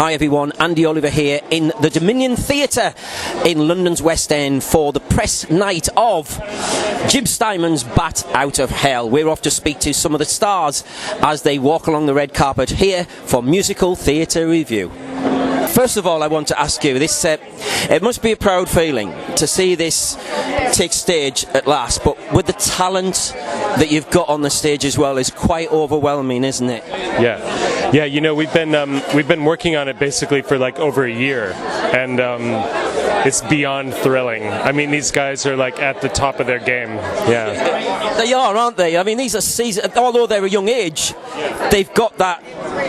Hi everyone, Andy Oliver here in the Dominion Theatre in London's West End for the press night of Jim Steinman's Bat Out of Hell. We're off to speak to some of the stars as they walk along the red carpet here for Musical Theatre Review. First of all, I want to ask you, it must be a proud feeling to see this take stage at last, but with the talent that you've got on the stage as well is quite overwhelming, isn't it? Yeah. You know, we've been working on it basically for like over a year, and it's beyond thrilling. I mean, these guys are like at the top of their game. Yeah, they are, aren't they? I mean, these are seasoned, although they're a young age, they've got that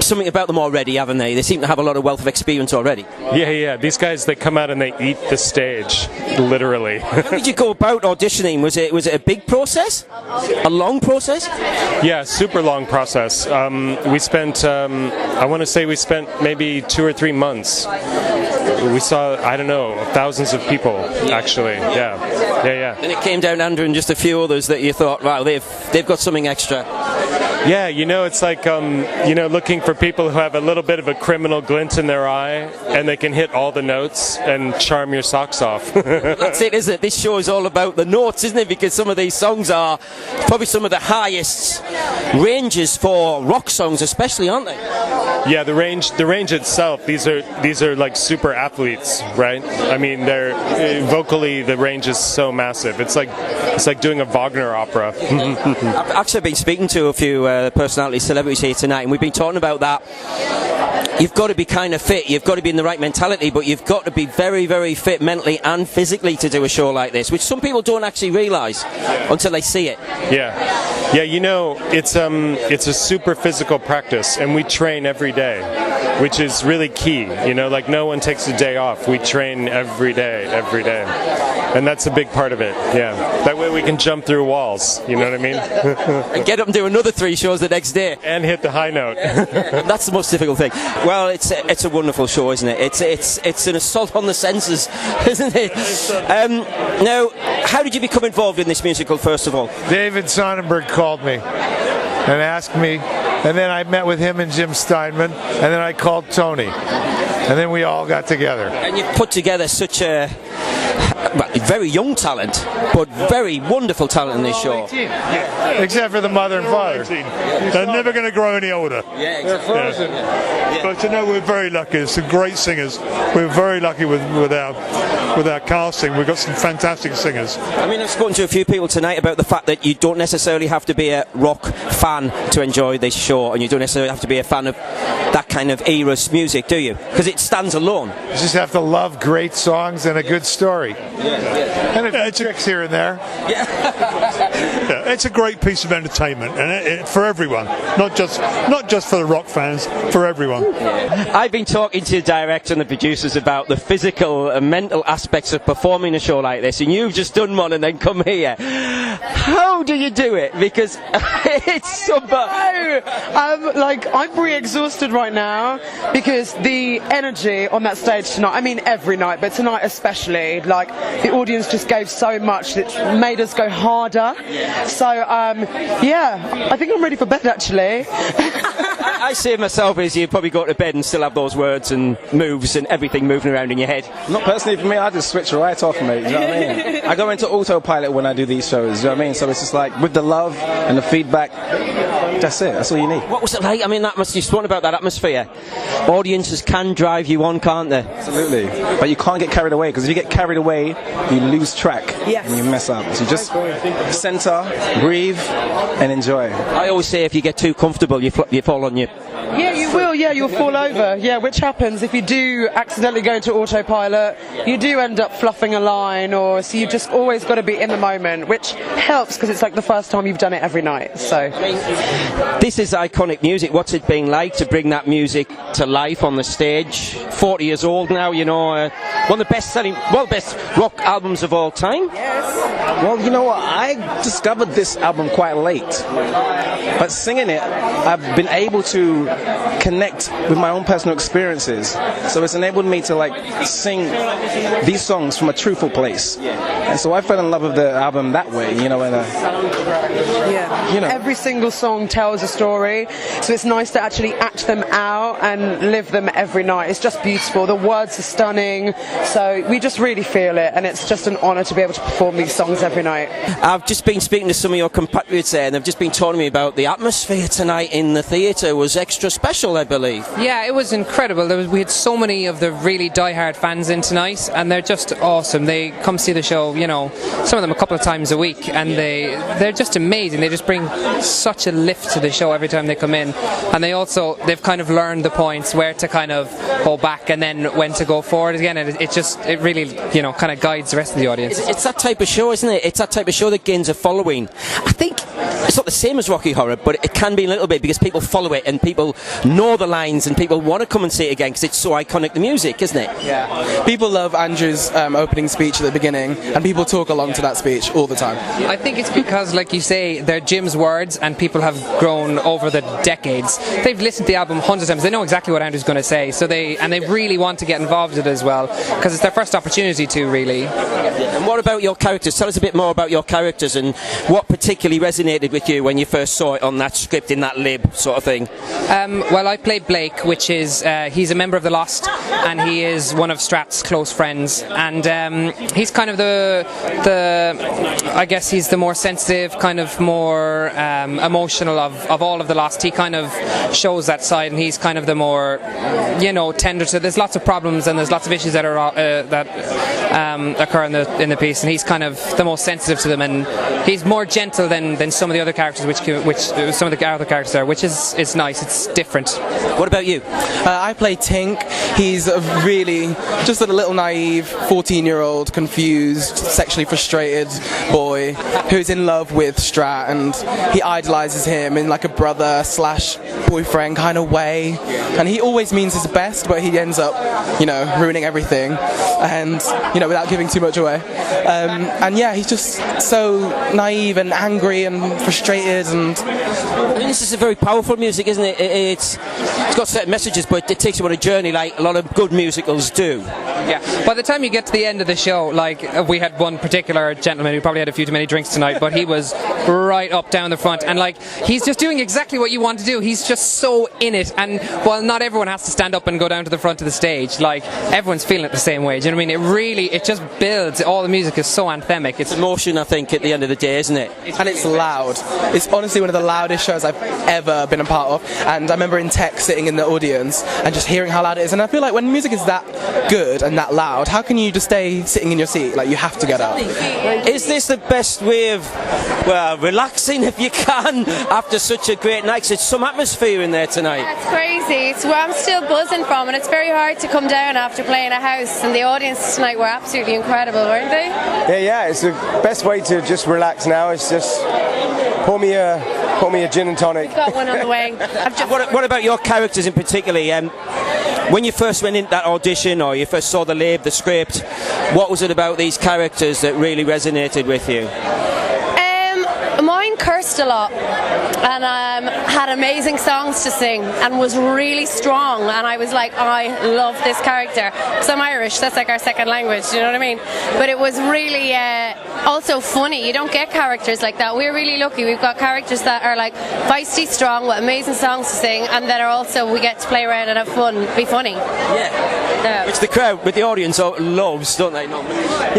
something about them already, haven't they? They seem to have a lot of wealth of experience already. Yeah. These guys, they come out and they eat the stage, literally. How did you go about auditioning? Was it a big process? A long process? Yeah, super long process. We spent, I want to say we spent maybe 2 or 3 months. We saw, I don't know, thousands of people, actually. Yeah. And it came down Andrew and just a few others that you thought, wow, they've got something extra. Yeah, you know, it's like, looking for people who have a little bit of a criminal glint in their eye, and they can hit all the notes and charm your socks off. That's it, isn't it? This show is all about the notes, isn't it? Because some of these songs are probably some of the highest ranges for rock songs, especially, aren't they? Yeah, the range itself. These are like super athletes, right? I mean, they're vocally the range is so massive. It's like doing a Wagner opera. I've actually been speaking to a few personalities, celebrities here tonight, and we've been talking about that. You've got to be kind of fit, you've got to be in the right mentality, but you've got to be very, very fit mentally and physically to do a show like this, which some people don't actually realise until they see it. Yeah, you know, it's a super physical practice, and we train every day, which is really key. You know, like no one takes a day off. We train every day. And that's a big part of it, yeah. That way we can jump through walls, you know what I mean? And get up and do another 3 shows the next day. And hit the high note. That's the most difficult thing. Well, it's a wonderful show, isn't it? It's an assault on the senses, isn't it? Now, how did you become involved in this musical, first of all? David Sonnenberg called me and asked me, and then I met with him and Jim Steinman, and then I called Tony, and then we all got together. And you've put together such a very young talent, but very wonderful talent in this show. Except for the mother and father. They're never going to grow any older. Yeah, They're frozen. Yeah. But you know, we're very lucky. Some great singers. We're very lucky with our casting. We've got some fantastic singers. I mean, I've spoken to a few people tonight about the fact that you don't necessarily have to be a rock fan to enjoy this show, and you don't necessarily have to be a fan of that kind of era's music, do you? Because it stands alone. You just have to love great songs and a good story. And a few tricks here and there. Yeah, it's a great piece of entertainment, and for everyone, not just for the rock fans, for everyone. I've been talking to the director and the producers about the physical and mental aspects of performing a show like this, and you've just done one and then come here. How do you do it? Because it's so bad. I'm pretty exhausted right now because the energy on that stage tonight, I mean every night, but tonight especially, like the audience just gave so much that made us go harder. So I think I'm ready for bed actually. I see myself as you probably go to bed and still have those words and moves and everything moving around in your head. Not personally for me, I just switch right off, mate. You know what I mean? I go into autopilot when I do these shows. You know what I mean? So it's just like with the love and the feedback. That's it. That's all you need. What was it like? I mean, you spoke about that atmosphere. Audiences can drive you on, can't they? Absolutely. But you can't get carried away, because if you get carried away, you lose track. Yes. And you mess up. So you just center, breathe, and enjoy. I always say if you get too comfortable, you fall on your... Yeah, you will. Yeah, you'll fall over. Yeah, which happens if you do accidentally go into autopilot. You do end up fluffing a line, so you just always got to be in the moment, which helps because it's like the first time you've done it every night. So, I mean, this is iconic music. What's it been like to bring that music to life on the stage? 40 years old now, you know. One of the best rock albums of all time. Well, you know what? I discovered this album quite late. But singing it, I've been able to connect with my own personal experiences. So it's enabled me to like sing these songs from a truthful place. And so I fell in love with the album that way, you know. Every single song tells a story, so it's nice to actually act them out and live them every night. It's just beautiful. The words are stunning, so we just really feel it, and it's just an honour to be able to perform these songs every night. I've just been speaking to some of your compatriots there, and they've just been telling me about the atmosphere tonight in the theatre was extra special, I believe. Yeah, it was incredible. We had so many of the really die-hard fans in tonight, and they're just awesome. They come see the show, you know, some of them a couple of times a week, and they're just amazing. They just bring such a lift to the show every time they come in, and they've kind of learned the points where to kind of go back and then when to go forward again, and it really, you know, kind of guides the rest of the audience. It's that type of show, isn't it? It's that type of show that gains a following. I think it's not the same as Rocky Horror, but it can be a little bit because people follow it and people know the lines and people want to come and see it again because it's so iconic, the music, isn't it? Yeah. People love Andrew's opening speech at the beginning, and people talk along to that speech all the time. I think it's because, like you say, they're Jim's words and people have grown over the decades. They've listened to the album hundreds of times. They know exactly what Andrew's going to say, so they really want to get involved in it as well because it's their first opportunity to, really. And what about your characters? Tell us a bit more about your characters and what particularly resonated with you when you first saw it on that script in that lib sort of thing. Well, I played Blake, which is he's a member of the Lost, and he is one of Strat's close friends, and he's kind of the I guess he's the more sensitive, kind of more emotional of all of the Lost. He kind of shows that side, and he's kind of the more, you know, tender to. There's lots of problems and there's lots of issues that are occur in the piece, and he's kind of the most sensitive to them, and he's more gentle than some of the other characters, which some of the other characters are, which is nice. It's different. What about you? I play Tink. He's a really just a little naive 14-year-old, confused, sexually frustrated boy who's in love with Strat, and he idolizes him in like a brother/boyfriend kind of way, and he always means his best, but he ends up, you know, ruining everything, and, you know, without giving too much away. And yeah, he's just so naive and angry and frustrated, and I mean, this is a very powerful music, isn't it? It's got certain messages, but it takes you on a journey like a lot of good musicals do. Yeah. By the time you get to the end of the show, like, we had one particular gentleman who probably had a few too many drinks tonight, but he was right up down the front, and like, he's just doing exactly what you want to do. He's just so in it, and while not everyone has to stand up and go down to the front of the stage, like, everyone's feeling it the same way. Do you know what I mean? It just builds. All the music is so anthemic. It's emotion, I think, at the end of the day, isn't it? And it's loud. It's honestly one of the loudest shows I've ever been a part of, and I remember in tech sitting in the audience and just hearing how loud it is, and I feel like when music is that good and that loud, how can you just stay sitting in your seat? Like, you have to get up. Is this the best way of, well, relaxing if you can after such a great night? 'Cause it's some atmosphere in there tonight. It's crazy. It's where I'm still buzzing from, and it's very hard to come down after playing a house, and the audience tonight were absolutely incredible, weren't they? Yeah, it's the best way to just relax now. It's just pour me a gin and tonic. We've got one on the way. What about your characters in particular? When you first went into that audition, or you first saw the lib, the script, what was it about these characters that really resonated with you? Mine cursed a lot and had amazing songs to sing and was really strong, and I was like, I love this character because I'm Irish. That's like our second language, you know what I mean? But it was really also funny. You don't get characters like that. We're really lucky. We've got characters that are like feisty, strong, with amazing songs to sing, and that are also, we get to play around and have fun, be funny. Yeah. Which the crowd, with the audience, loves, don't they?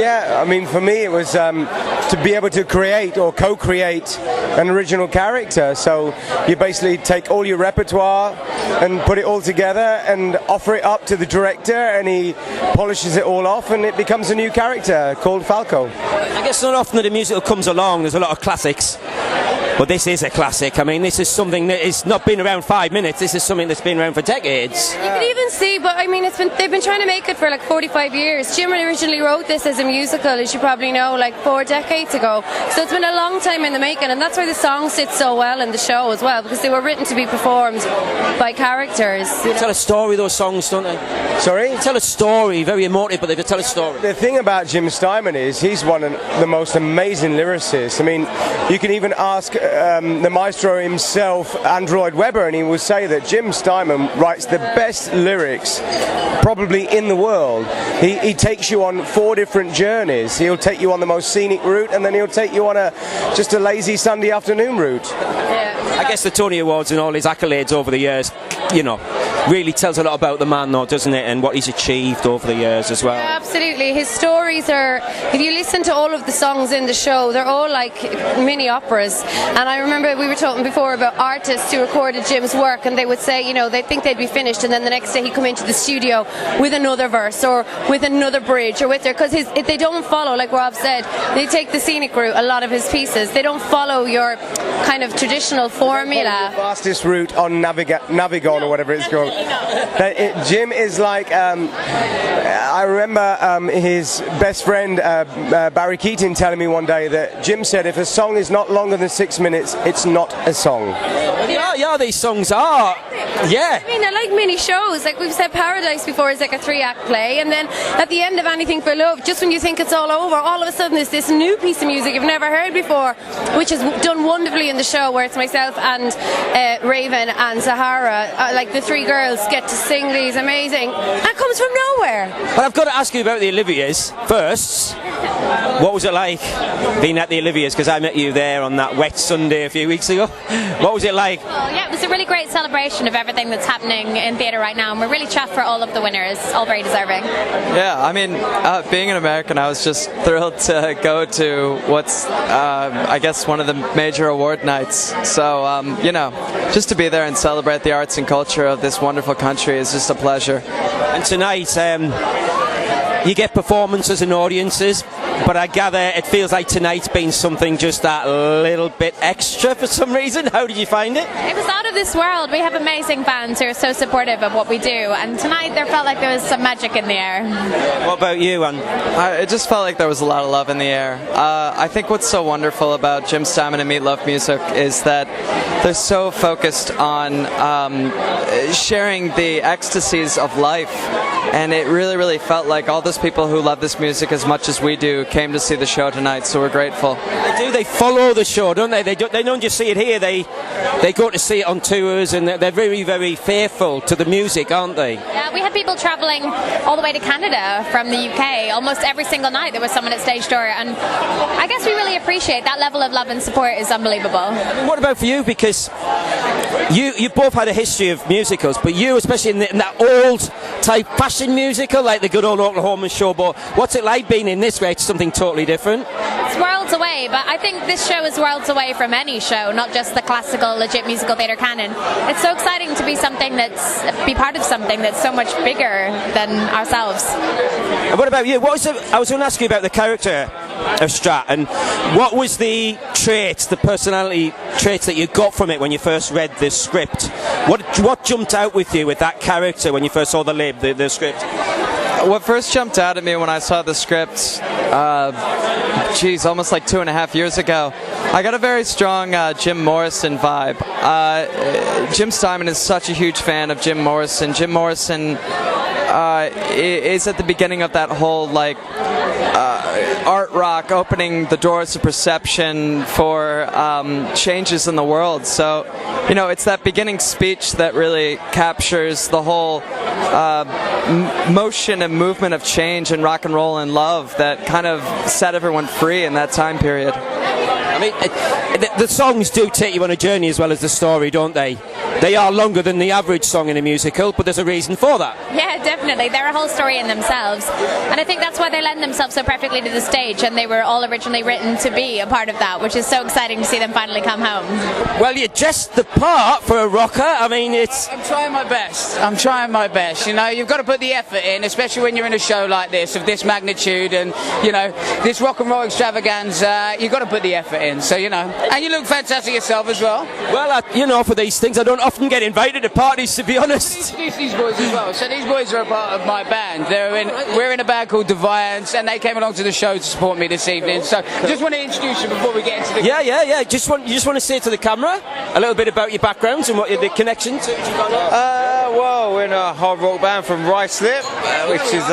Yeah, I mean, for me it was to be able to create or co-create an original character. So you basically take all your repertoire and put it all together and offer it up to the director, and he polishes it all off, and it becomes a new character called Falco. I guess not often that a musical comes along, there's a lot of classics. But this is a classic. I mean, this is something that has not been around 5 minutes. This is something that's been around for decades. You can even see, but I mean, they've been trying to make it for like 45 years. Jim originally wrote this as a musical, as you probably know, like 4 decades ago. So it's been a long time in the making, and that's why the songs sit so well in the show as well, because they were written to be performed by characters. They tell a story, those songs, don't they? Sorry? Tell a story, very emotive, but they tell a story. The thing about Jim Steinman is he's one of the most amazing lyricists. I mean, you can even ask the maestro himself, Android Webber, and he will say that Jim Steinman writes the best lyrics probably in the world. He takes you on 4 different journeys. He'll take you on the most scenic route, and then he'll take you on just a lazy Sunday afternoon route. I guess the Tony Awards and all his accolades over the years, you know, really tells a lot about the man, though, doesn't it, and what he's achieved over the years as well. Yeah, absolutely. His stories are, if you listen to all of the songs in the show, they're all like mini operas. And I remember we were talking before about artists who recorded Jim's work, and they would say, you know, they think they'd be finished, and then the next day he'd come into the studio with another verse or with another bridge or with their, because they don't follow, like Rob said, they take the scenic route, a lot of his pieces. They don't follow your kind of traditional formula. The fastest route on Navigon or whatever it's called. Jim is like, I remember his best friend Barry Keating telling me one day that Jim said if a song is not longer than 6 minutes, it's not a song. Yeah, these songs are. Yeah. I mean, I like mini shows. Like we've said, Paradise before is like a 3-act play, and then at the end of Anything for Love, just when you think it's all over, all of a sudden there's this new piece of music you've never heard before, which is done wonderfully in the show, where it's myself and Raven and Zahara, like the 3 girls get to sing these amazing. That comes from nowhere. But I've got to ask you about the Oliviers first. What was it like being at the Oliviers? Because I met you there on that wet Sunday a few weeks ago. What was it like? Well, yeah, it was a really great celebration of everything that's happening in theatre right now, and we're really chuffed for all of the winners, all very deserving. Yeah, I mean, being an American, I was just thrilled to go to what's, I guess, one of the major award nights. So, you know, just to be there and celebrate the arts and culture of this wonderful country is just a pleasure. And tonight, you get performances and audiences, but I gather it feels like tonight's been something just that little bit extra for some reason. How did you find it? It was out of this world. We have amazing fans who are so supportive of what we do, and tonight there felt like there was some magic in the air. What about you, Anne? It just felt like there was a lot of love in the air. I think what's so wonderful about Jim Steinman and Meat Loaf Music is that they're so focused on sharing the ecstasies of life, and it really, really felt like all those people who love this music as much as we do came to see the show tonight, so we're grateful. They do. They follow the show, don't they? They don't just see it here. They go to see it on tours, and they're very, very faithful to the music, aren't they? Yeah, we had people travelling all the way to Canada from the UK. Almost every single night there was someone at stage door, and I guess we really appreciate that level of love and support is unbelievable. What about for you? Because you both had a history of musicals, but you, especially in that old type fashion musical, like the good old Oklahoma Showboat, what's it like being in this way? It's something totally different. It's worlds away, but I think this show is worlds away from any show, not just the classical, legit musical theatre canon. It's so exciting to be be part of something that's so much bigger than ourselves. And what about you? I was going to ask you about the character of Strat, and what was the traits, the personality traits that you got from it when you first read the script? What jumped out with you with that character when you first saw the script? What first jumped out at me when I saw the script, almost like 2.5 years ago, I got a very strong Jim Morrison vibe. Jim Steinman is such a huge fan of Jim Morrison. Jim Morrison is at the beginning of that whole art rock opening the doors to perception for changes in the world. So, you know, it's that beginning speech that really captures the whole motion and movement of change in rock and roll and love that kind of set everyone free in that time period. I mean, the songs do take you on a journey as well as the story, don't they? They are longer than the average song in a musical, but there's a reason for that. Yeah, definitely. They're a whole story in themselves. And I think that's why they lend themselves so perfectly to the stage, and they were all originally written to be a part of that, which is so exciting to see them finally come home. Well, you're just the part for a rocker. I mean, I'm trying my best. You know, you've got to put the effort in, especially when you're in a show like this, of this magnitude, and, you know, this rock and roll extravaganza, you've got to put the effort in. So, you know, And you look fantastic yourself as well. Well, you know, for these things, I don't often get invited to parties, to be honest. Introduce these boys as well. So these boys are a part of my band. We're in a band called Defiance, and they came along to the show to support me this evening. So just want to introduce you before we get into the... Yeah. You just want to say to the camera a little bit about your backgrounds and what the connection to Giovanni? Well, we're in a hard rock band from Ruislip, which is...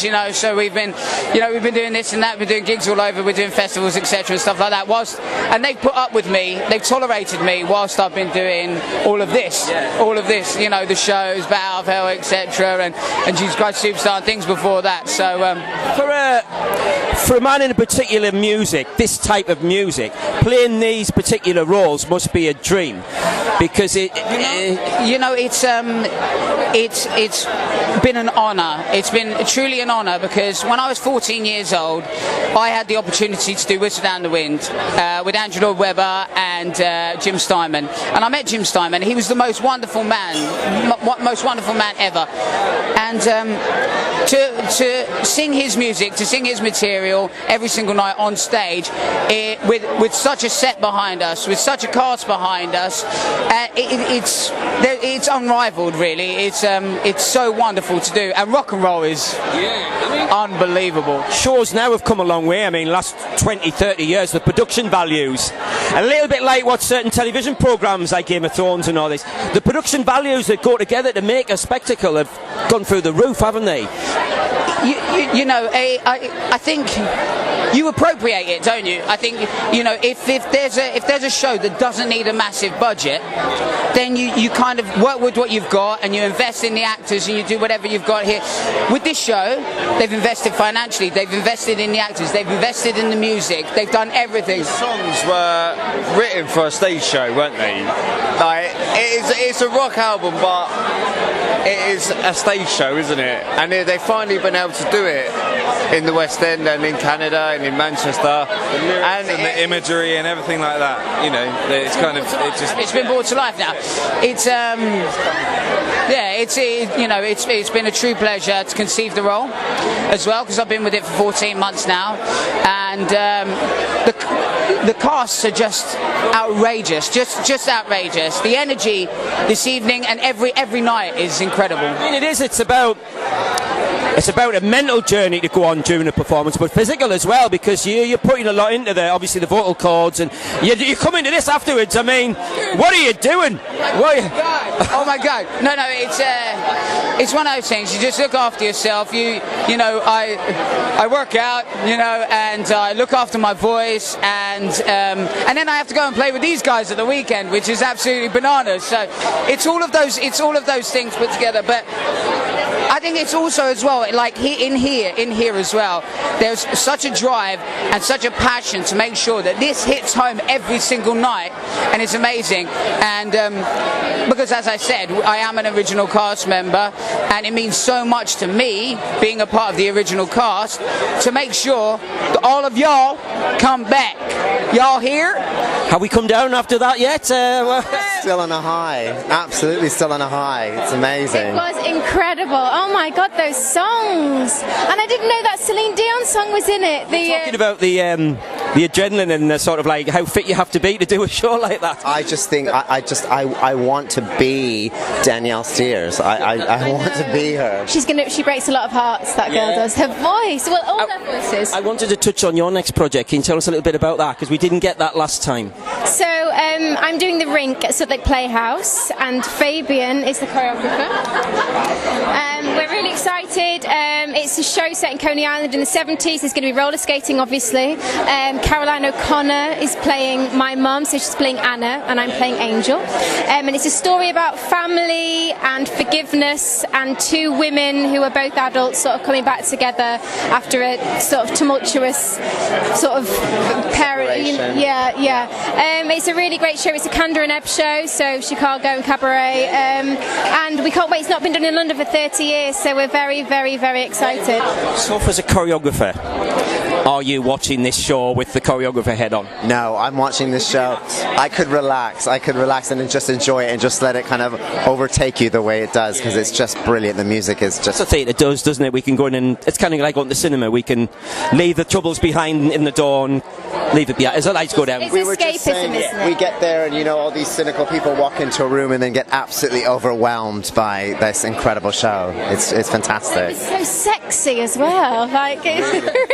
You know, so we've been doing this and that, we're doing gigs all over, we're doing festivals, etc. and stuff like that. And they've put up with me, they've tolerated me whilst I've been doing all of this, you know, the shows, Battle of Hell, etc. and Jesus Christ Superstar and things before that. So for a man in a particular music, this type of music, playing these particular roles must be a dream, because it's been an honour. It's been truly an honour, because when I was 14 years old, I had the opportunity to do Whistle Down the Wind with Andrew Lloyd Webber and Jim Steinman. And I met Jim Steinman. He was the most wonderful man ever. And to sing his music, to sing his material every single night on stage, with such a set behind us, with such a cast behind us, it's unrivaled, really. It's so wonderful to do, and rock and roll is unbelievable. Shows now have come a long way. I mean, last 20, 30 years, the production values, a little bit like what certain television programmes like Game of Thrones and all this, the production values that go together to make a spectacle have gone through the roof, haven't they? You know, I think you appropriate it, don't you? I think, you know, if there's a show that doesn't need a massive budget, then you kind of work with what you've got and you invest in the actors and you do whatever you've got here. With this show, they've invested financially, they've invested in the actors, they've invested in the music, they've done everything. The songs were written for a stage show, weren't they? Like, it's a rock album, but it is a stage show, isn't it? And they've finally been able to do it in the West End and in Canada and in Manchester, and the imagery and everything like that. You know, it's been brought to life now. It's it's been a true pleasure to conceive the role as well, because I've been with it for 14 months now, and the casts are just outrageous, just outrageous. The energy this evening and every night is incredible. I mean, it is. It's about a mental journey to go on during a performance, but physical as well, because you're putting a lot into there, obviously the vocal cords, and you come into this afterwards. I mean, what are you doing? Oh my God! No, it's one of those things. You just look after yourself. You know, I work out, you know, and I look after my voice, and then I have to go and play with these guys at the weekend, which is absolutely bananas. So it's all of those things put together, but I think it's also as well, like in here as well, there's such a drive and such a passion to make sure that this hits home every single night, and it's amazing. And because, as I said, I am an original cast member, and it means so much to me being a part of the original cast to make sure that all of y'all come back. Y'all here? Have we come down after that yet? Still on a high. Absolutely still on a high. It's amazing. It was incredible. Oh my God, those songs! And I didn't know that Celine Dion song was in it. Talking about the adrenaline and the sort of like how fit you have to be to do a show like that. I just think I want to be Danielle Steers. I want to be her. She breaks a lot of hearts. That girl does. Her voice. Well, all their voices. I wanted to touch on your next project. Can you tell us a little bit about that, because we didn't get that last time? So I'm doing the Rink at Southwark Playhouse, and Fabian is the choreographer. We're really excited. It's a show set in Coney Island in the 70s. There's going to be roller skating, obviously. Caroline O'Connor is playing my mum, so she's playing Anna, and I'm playing Angel. And it's a story about family and forgiveness, and two women who are both adults sort of coming back together after a sort of tumultuous sort of parent. It's a really great show. It's a Kander and Ebb show, so Chicago and Cabaret, and we can't wait. It's not been done in London for 30 years, so we're very, very, very excited. So, as a choreographer, Are you watching this show with the choreographer head on? No, I'm watching this show. I could relax and just enjoy it and just let it kind of overtake you the way it does, because it's just brilliant. The music is just... That's the thing it does, doesn't it? We can go in and it's kind of like going to the cinema. We can leave the troubles behind in the door and leave it behind as the lights go down. It's We were just escapism, saying, isn't it? we get there and all these cynical people walk into a room and then get absolutely overwhelmed by this incredible show. It's fantastic. It's so sexy as well. Like,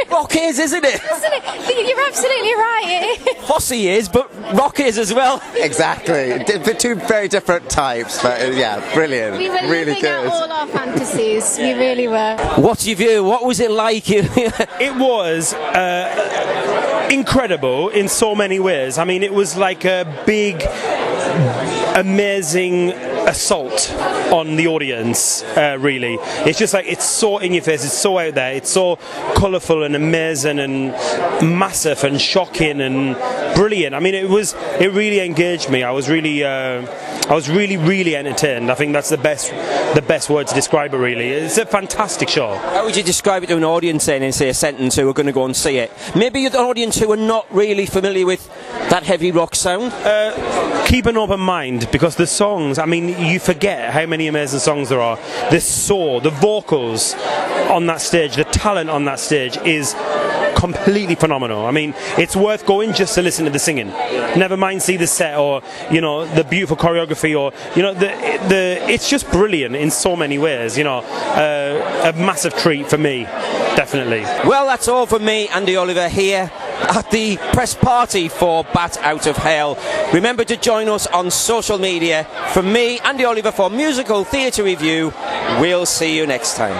rock is, isn't it? Isn't it? You're absolutely right. Fosse is, but rock is as well. Exactly. Two very different types, but yeah, brilliant. We were really living good. out all our fantasies. We really were. What's your view? What was it like? It was incredible in so many ways. I mean, it was like a big, amazing assault on the audience, really. It's just like, it's so in your face, it's so out there, it's so colourful and amazing and massive and shocking and brilliant. I mean, it really engaged me. I was really entertained. I think that's the best word to describe it, really. It's a fantastic show. How would you describe it to an audience then, in say a sentence, who are going to go and see it? Maybe an audience who are not really familiar with that heavy rock sound? Keep an open mind, because the songs, I mean, you forget how many amazing songs there are. The vocals on that stage, the talent on that stage is completely phenomenal. I mean, it's worth going just to listen to the singing. Never mind see the set or the beautiful choreography or it's just brilliant in so many ways. A massive treat for me, definitely. Well, that's all from me, Andy Oliver, here at the press party for Bat Out of Hell. Remember to join us on social media. From me, Andy Oliver, for Musical Theatre Review. We'll see you next time.